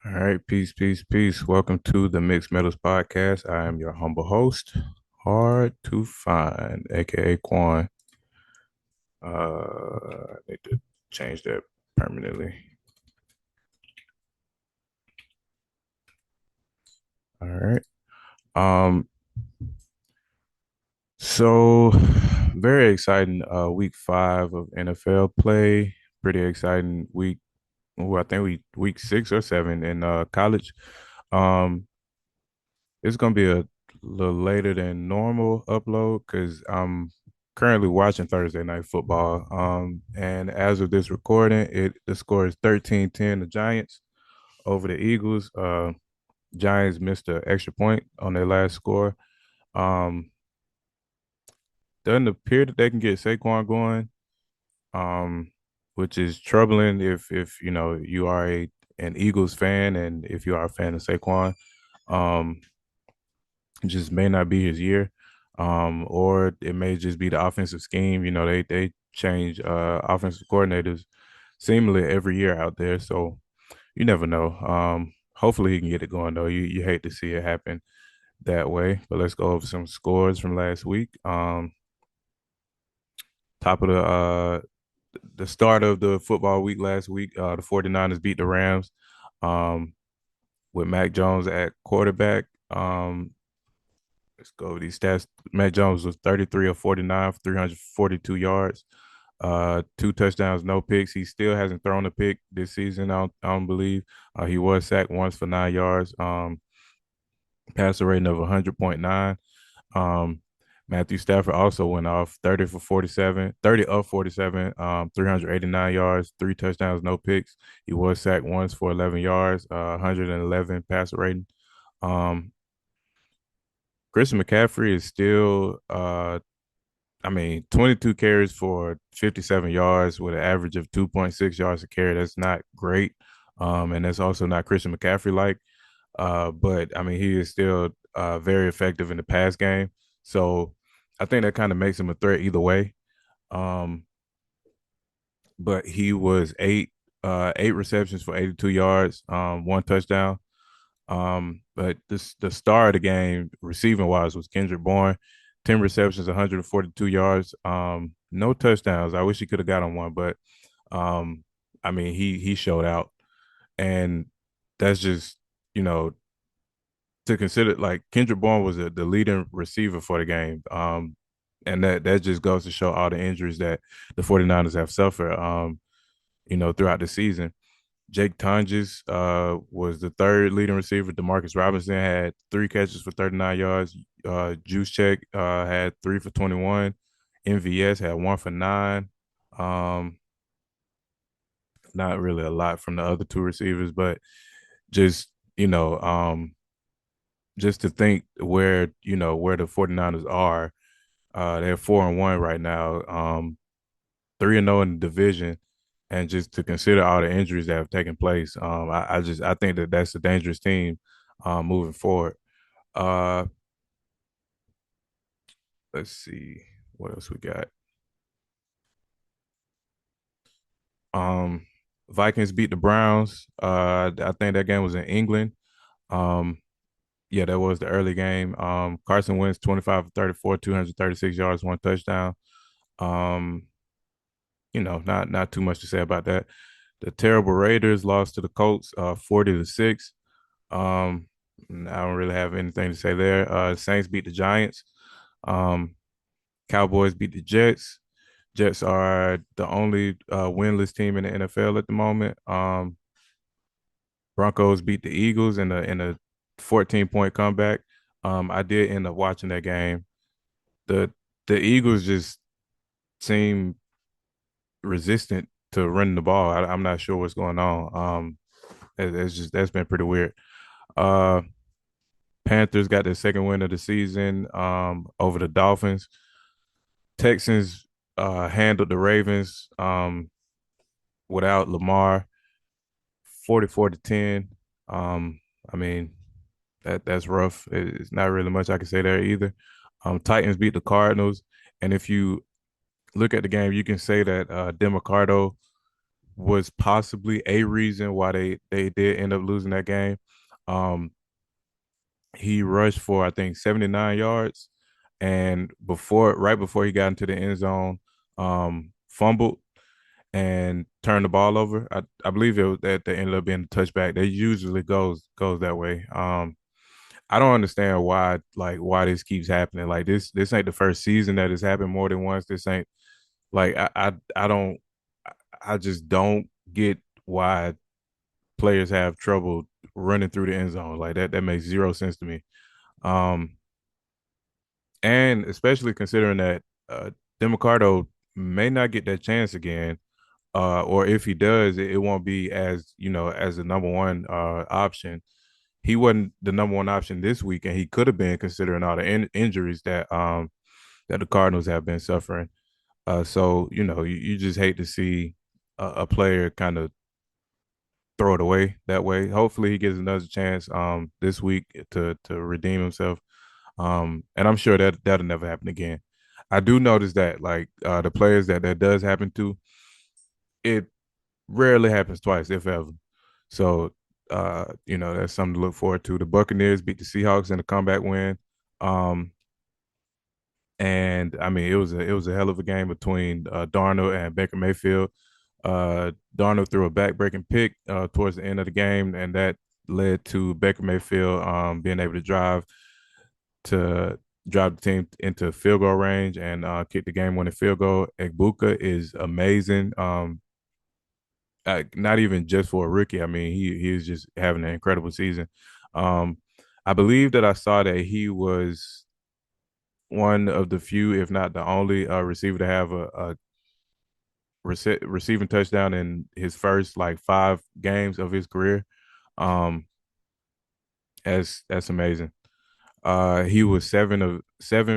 All right, peace, peace, peace. Welcome to the Mixed Metals Podcast. I am your humble host, Hard to Find, aka Quan. I need to change that permanently. All right. Um, so very exciting week 5 of NFL play. Pretty exciting week. Well, I think week 6 or 7 in college. Um, It's gonna be a little later than normal upload because I'm currently watching Thursday night football. And as of this recording, the score is 13-10 the Giants over the Eagles. Giants missed an extra point on their last score. Um, doesn't appear that they can get Saquon going, um, which is troubling if you know you are an Eagles fan and if you are a fan of Saquon. Um, It just may not be his year. Or it may just be the offensive scheme. You know, they change offensive coordinators seemingly every year out there. So you never know. Hopefully he can get it going though. You hate to see it happen that way. But let's go over some scores from last week. Top of the start of the football week last week, the 49ers beat the Rams with Mac Jones at quarterback. Let's go over these stats. Mac Jones was 33 of 49 for 342 yards, two touchdowns, no picks. He still hasn't thrown a pick this season, I don't believe. He was sacked once for 9 yards, passer rating of 100.9. Um, Matthew Stafford also went off 30 for 47, 30 of 47, 389 yards, three touchdowns, no picks. He was sacked once for 11 yards, 111 passer rating. Um, Christian McCaffrey is still 22 carries for 57 yards with an average of 2.6 yards a carry. That's not great. And that's also not Christian McCaffrey like. But I mean, he is still very effective in the pass game. So I think that kind of makes him a threat either way. Um, but he was eight receptions for 82 yards, one touchdown. But the star of the game, receiving wise, was Kendrick Bourne, 10 receptions, 142 yards, no touchdowns. I wish he could have got on one, but I mean he showed out, and that's just you know to consider like Kendrick Bourne was the leading receiver for the game. And that just goes to show all the injuries that the 49ers have suffered, throughout the season. Jake Tonges was the third leading receiver. Demarcus Robinson had three catches for 39 yards. Juszczyk had three for 21. MVS had one for nine. Um, Not really a lot from the other two receivers, but just, you know, um, just to think where the 49ers are, they're 4-1 right now, 3-0 in the division, and just to consider all the injuries that have taken place, I think that that's a dangerous team moving forward. Uh, let's see what else we got. Um, Vikings beat the Browns. I think that game was in England. Um, yeah, that was the early game. Carson Wentz 25 for 34, 236 yards, one touchdown. Um, not too much to say about that. The terrible Raiders lost to the Colts 40-6. Um, I don't really have anything to say there. Saints beat the Giants. Um, Cowboys beat the Jets. Jets are the only winless team in the NFL at the moment. Broncos beat the Eagles in a 14-point comeback. I did end up watching that game. The the Eagles just seem resistant to running the ball. I'm not sure what's going on. That's been pretty weird. Uh, Panthers got their second win of the season over the Dolphins. Texans handled the Ravens without Lamar 44-10. Um, I mean, that's rough. It's not really much I can say there either. Titans beat the Cardinals. And if you look at the game, you can say that Demicardo was possibly a reason why they did end up losing that game. Um, he rushed for I think 79 yards, and right before he got into the end zone, fumbled and turned the ball over. I believe it was that ended up being a touchback. They usually goes that way. I don't understand why this keeps happening. Like this ain't the first season that has happened more than once. This ain't like I don't I just don't get why players have trouble running through the end zone. Like that makes zero sense to me. Um, and especially considering that Demicardo may not get that chance again, or if he does, it won't be as as the number one option. He wasn't the number one option this week, and he could have been considering all the injuries that the Cardinals have been suffering. So you just hate to see a player kind of throw it away that way. Hopefully, he gets another chance this week to redeem himself. And I'm sure that'll never happen again. I do notice that like the players that does happen to, it rarely happens twice, if ever. So that's something to look forward to. The Buccaneers beat the Seahawks in a comeback win. Um, and I mean it was a hell of a game between Darnold and Baker Mayfield. Darnold threw a back-breaking pick towards the end of the game, and that led to Baker Mayfield being able to drive the team into field goal range and kick the game-winning field goal. Egbuka is amazing. Not even just for a rookie. I mean, he is just having an incredible season. Um, I believe that I saw that he was one of the few, if not the only, receiver to have a receiving touchdown in his first like 5 games of his career. Um, that's amazing. He was seven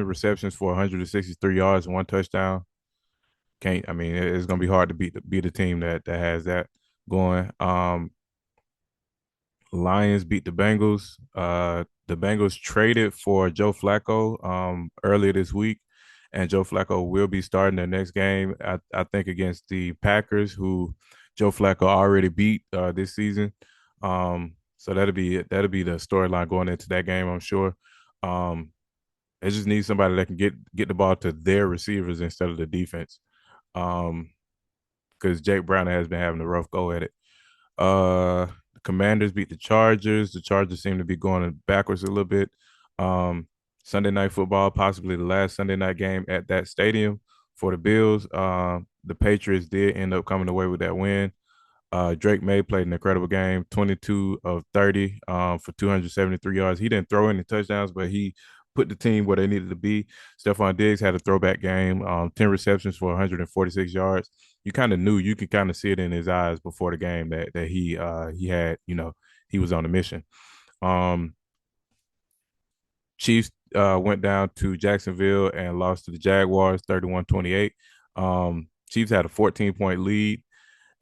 receptions for 163 yards and 1 touchdown. Can't I mean it's gonna be hard to beat a team that has that going. Lions beat the Bengals. The Bengals traded for Joe Flacco earlier this week, and Joe Flacco will be starting their next game. I think against the Packers, who Joe Flacco already beat this season. So that'll be the storyline going into that game, I'm sure. Um, they just need somebody that can get the ball to their receivers instead of the defense. Um, because Jake Brown has been having a rough go at it. The Commanders beat the Chargers. The Chargers seem to be going backwards a little bit. Um, Sunday night football, possibly the last Sunday night game at that stadium for the Bills. The Patriots did end up coming away with that win. Drake May played an incredible game, 22 of 30 for 273 yards. He didn't throw any touchdowns, but he put the team where they needed to be. Stephon Diggs had a throwback game, 10 receptions for 146 yards. You kind of knew, you could kind of see it in his eyes before the game that he had, he was on a mission. Um, Chiefs went down to Jacksonville and lost to the Jaguars 31-28. Chiefs had a 14-point lead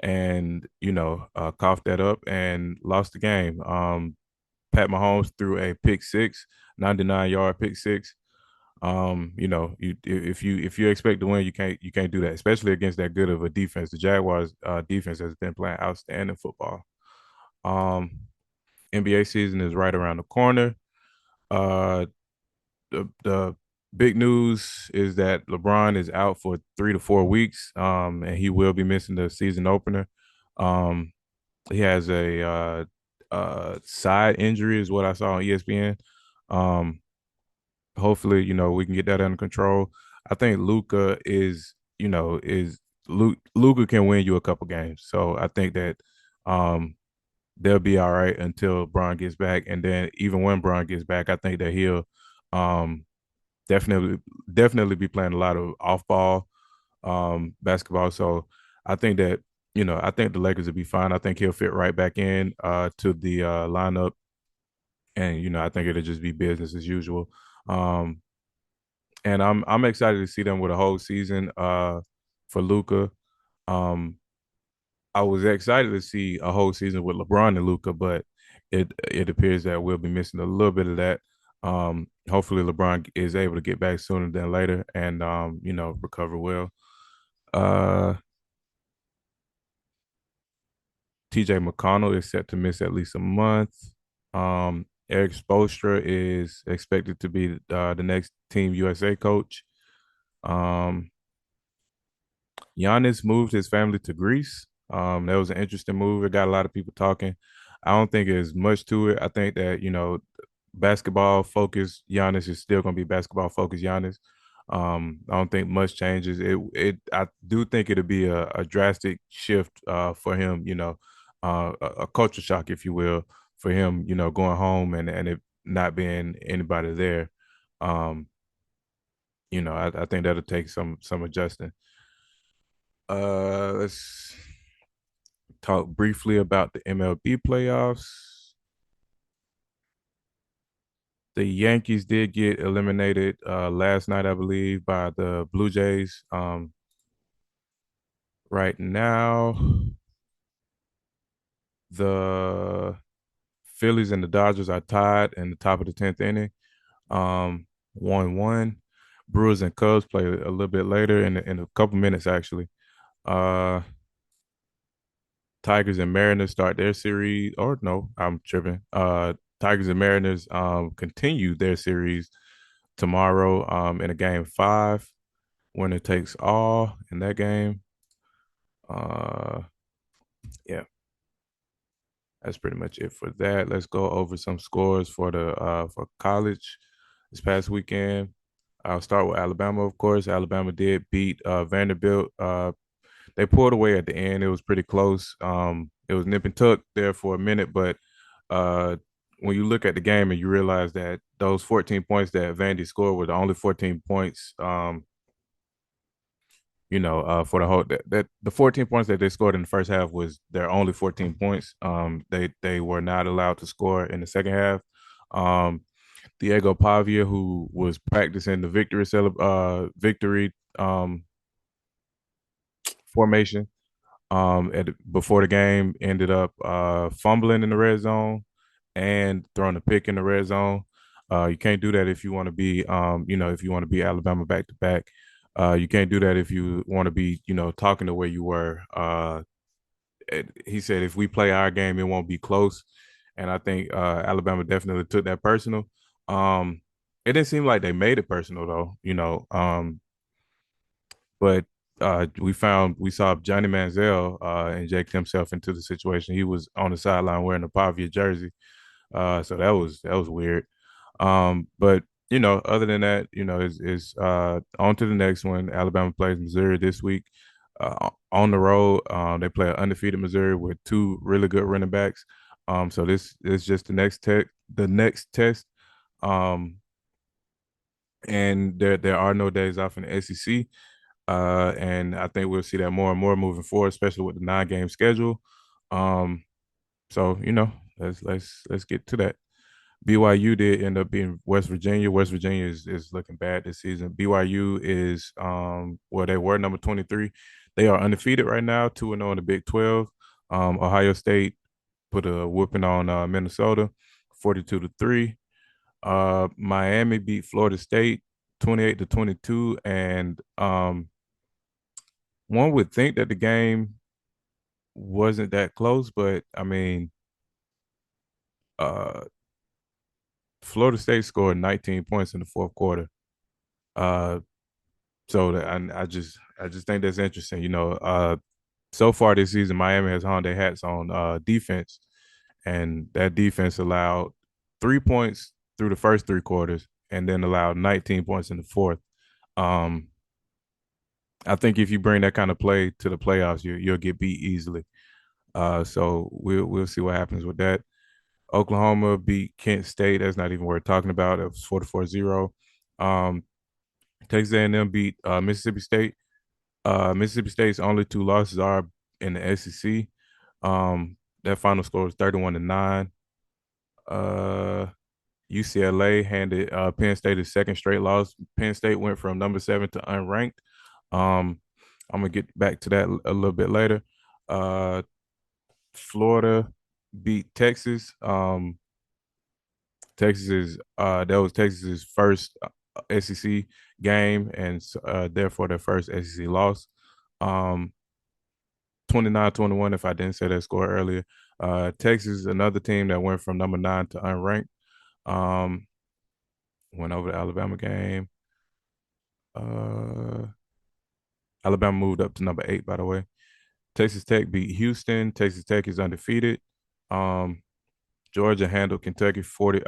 and coughed that up and lost the game. Pat Mahomes threw a pick six, 99-yard pick six. If you expect to win, you can't do that, especially against that good of a defense. The Jaguars defense has been playing outstanding football. Um, NBA season is right around the corner. Uh, the big news is that LeBron is out for 3 to 4 weeks, and he will be missing the season opener. Um, he has a side injury, is what I saw on ESPN. Um, Hopefully, we can get that under control. I think Luca is Luca can win you a couple games. So I think that um, they'll be all right until Bron gets back, and then even when Bron gets back, I think that he'll um, definitely definitely be playing a lot of off ball basketball. So I think that I think the Lakers will be fine. I think he'll fit right back in to the lineup, and I think it'll just be business as usual. Um, and I'm excited to see them with a whole season for Luca. Um, I was excited to see a whole season with LeBron and Luca, but it appears that we'll be missing a little bit of that. Hopefully LeBron is able to get back sooner than later and recover well. Uh, TJ McConnell is set to miss at least a month. Eric Spoelstra is expected to be the next Team USA coach. Um, Giannis moved his family to Greece. That was an interesting move. It got a lot of people talking. I don't think there's much to it. I think that, basketball focused Giannis is still going to be basketball focused Giannis. I don't think much changes. I do think it'll be a drastic shift for him, a culture shock, if you will, for him, going home and it not being anybody there. Um, I think that'll take some adjusting. Let's talk briefly about the MLB playoffs. The Yankees did get eliminated last night, I believe, by the Blue Jays. Right now, the Phillies and the Dodgers are tied in the top of the 10th inning, 1-1. Brewers and Cubs play a little bit later in a couple minutes, actually. Uh, Tigers and Mariners start their series, or no, I'm tripping. Tigers and Mariners continue their series tomorrow in a game 5. Winner takes all in that game. Uh, yeah, that's pretty much it for that. Let's go over some scores for the for college this past weekend. I'll start with Alabama, of course. Alabama did beat Vanderbilt. They pulled away at the end. It was pretty close. It was nip and tuck there for a minute, but uh, when you look at the game and you realize that those 14 points that Vandy scored were the only 14 points, for the whole that the 14 points that they scored in the first half was their only 14 points. They were not allowed to score in the second half. Um, Diego Pavia, who was practicing the victory formation before the game, ended up fumbling in the red zone and throwing a pick in the red zone. You can't do that if you want to be, if you want to be Alabama back to back. You can't do that if you want to be, talking the way you were. He said, if we play our game, it won't be close. And I think Alabama definitely took that personal. It didn't seem like they made it personal though, but we saw Johnny Manziel inject himself into the situation. He was on the sideline wearing a Pavia jersey. So that was weird. But other than that, is on to the next one. Alabama plays Missouri this week. On the road, they play an undefeated Missouri with two really good running backs. So this is just the next test. Um, and there are no days off in the SEC. And I think we'll see that more and more moving forward, especially with the 9-game schedule. Um, so let's get to that. BYU did end up being West Virginia. West Virginia is looking bad this season. BYU is they were number 23. They are undefeated right now, 2-0 in the Big 12. Ohio State put a whooping on Minnesota, 42-3. Miami beat Florida State 28-22, and one would think that the game wasn't that close, but I mean, uh, Florida State scored 19 points in the fourth quarter. Uh, I just think that's interesting. So far this season, Miami has hung their hats on defense, and that defense allowed 3 points through the first 3 quarters, and then allowed 19 points in the fourth. Um, I think if you bring that kind of play to the playoffs, you'll get beat easily. So we'll see what happens with that. Oklahoma beat Kent State. That's not even worth talking about. It was 44-0. Texas A&M beat Mississippi State. Mississippi State's only 2 losses are in the SEC. That final score was 31-9. UCLA handed Penn State a second straight loss. Penn State went from number 7 to unranked. I'm gonna get back to that a little bit later. Florida beat Texas. That was Texas's first SEC game, and therefore their first SEC loss. Um, 29-21 if I didn't say that score earlier. Texas is another team that went from number 9 to unranked. Um, went over the Alabama game. Uh, Alabama moved up to number 8, by the way. Texas Tech beat Houston. Texas Tech is undefeated. Um, Georgia handled Kentucky 40.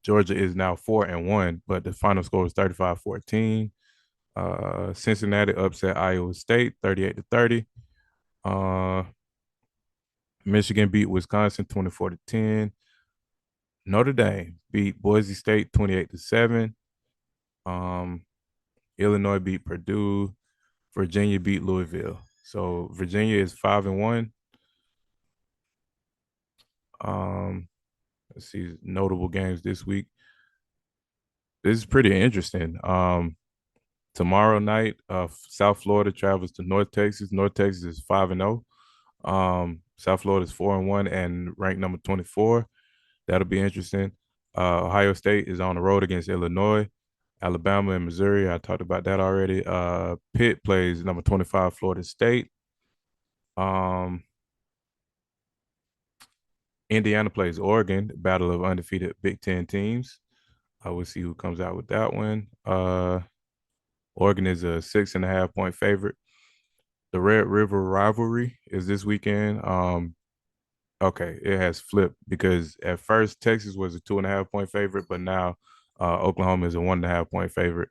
Georgia is now 4-1, but the final score was 35-14. Cincinnati upset Iowa State 38-30. Uh, Michigan beat Wisconsin 24-10. Notre Dame beat Boise State 28-7. Um, Illinois beat Purdue. Virginia beat Louisville. So Virginia is 5-1. Um, let's see notable games this week. This is pretty interesting. Tomorrow night, South Florida travels to North Texas. North Texas is 5-0. South Florida is 4-1 and ranked number 24. That'll be interesting. Ohio State is on the road against Illinois. Alabama and Missouri, I talked about that already. Pitt plays number 25 Florida State. Um, Indiana plays Oregon, battle of undefeated Big Ten teams. I will see who comes out with that one. Oregon is a 6.5 point favorite. The Red River rivalry is this weekend. Okay, it has flipped because at first Texas was a 2.5 point favorite, but now Oklahoma is a 1.5 point favorite.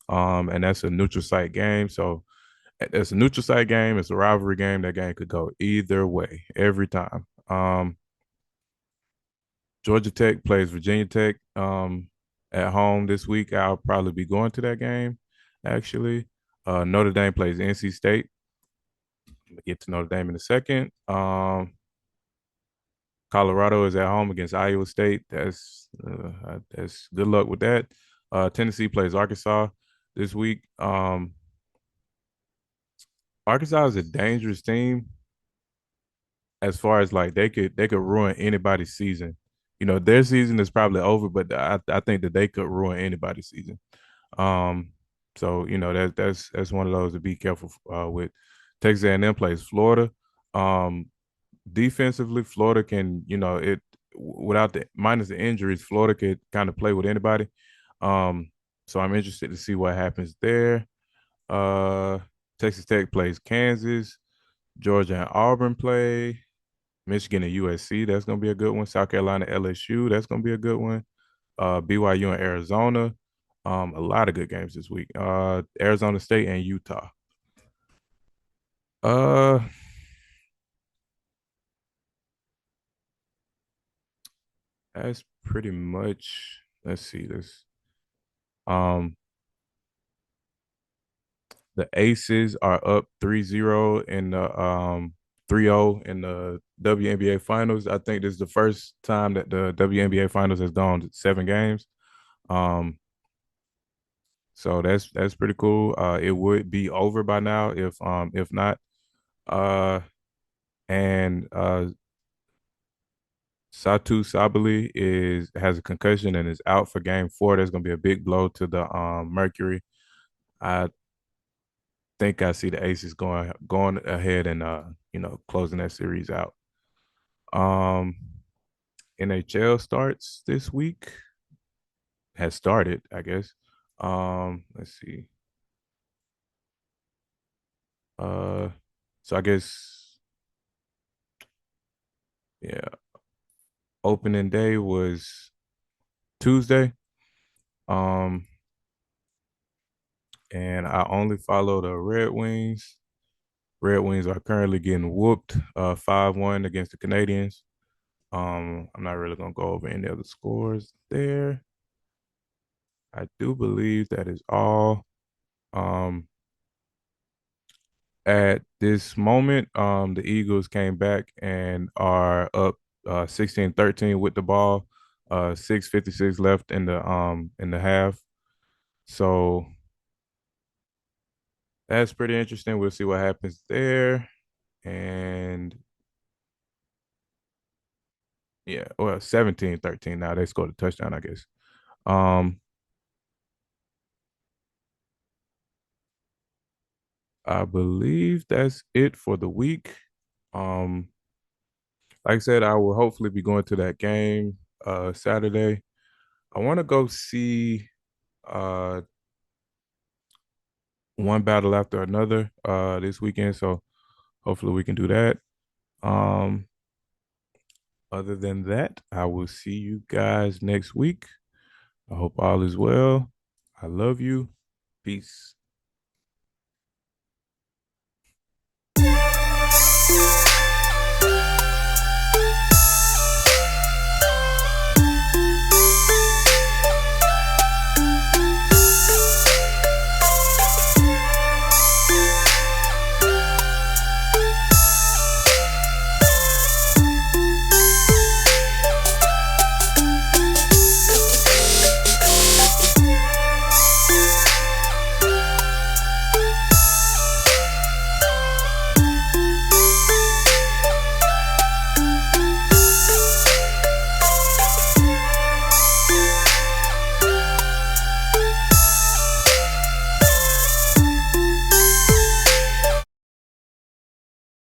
And that's a neutral site game. So it's a neutral site game. It's a rivalry game. That game could go either way every time. Georgia Tech plays Virginia Tech at home this week. I'll probably be going to that game, actually. Notre Dame plays NC State. We'll get to Notre Dame in a second. Colorado is at home against Iowa State. That's good luck with that. Tennessee plays Arkansas this week. Arkansas is a dangerous team as far as like they could ruin anybody's season. You know, their season is probably over, but I think that they could ruin anybody's season. Um, so you know that's one of those to be careful with. Texas A&M plays Florida. Um, Defensively, Florida can without the minus the injuries, Florida could kind of play with anybody. Um, so I'm interested to see what happens there. Uh, Texas Tech plays Kansas. Georgia and Auburn play. Michigan and USC, that's gonna be a good one. South Carolina, LSU, that's gonna be a good one. BYU and Arizona. A lot of good games this week. Arizona State and Utah. Uh, that's pretty much. Let's see this. Um, the Aces are up 3-0 in the 3-0 in the WNBA finals. I think this is the first time that the WNBA finals has gone to 7 games. Um, so that's pretty cool. It would be over by now if not. Uh, and Satu Sabali has a concussion and is out for game 4. That's gonna be a big blow to the Mercury. I think I see the Aces going ahead and closing that series out. Um, NHL starts this week. Has started, I guess. Let's see. Uh, so I guess yeah, opening day was Tuesday. Um, and I only follow the Red Wings. Red Wings are currently getting whooped 5-1 against the Canadians. I'm not really gonna go over any other scores there. I do believe that is all. Um, at this moment, the Eagles came back and are up 16-13 with the ball. 6:56 left in the half. So that's pretty interesting. We'll see what happens there. And yeah, well, 17-13 now. They scored a touchdown, I guess. Um, I believe that's it for the week. Um, like I said, I will hopefully be going to that game Saturday. I want to go see uh one battle after another this weekend, so hopefully we can do that. Um, other than that, I will see you guys next week. I hope all is well. I love you. Peace.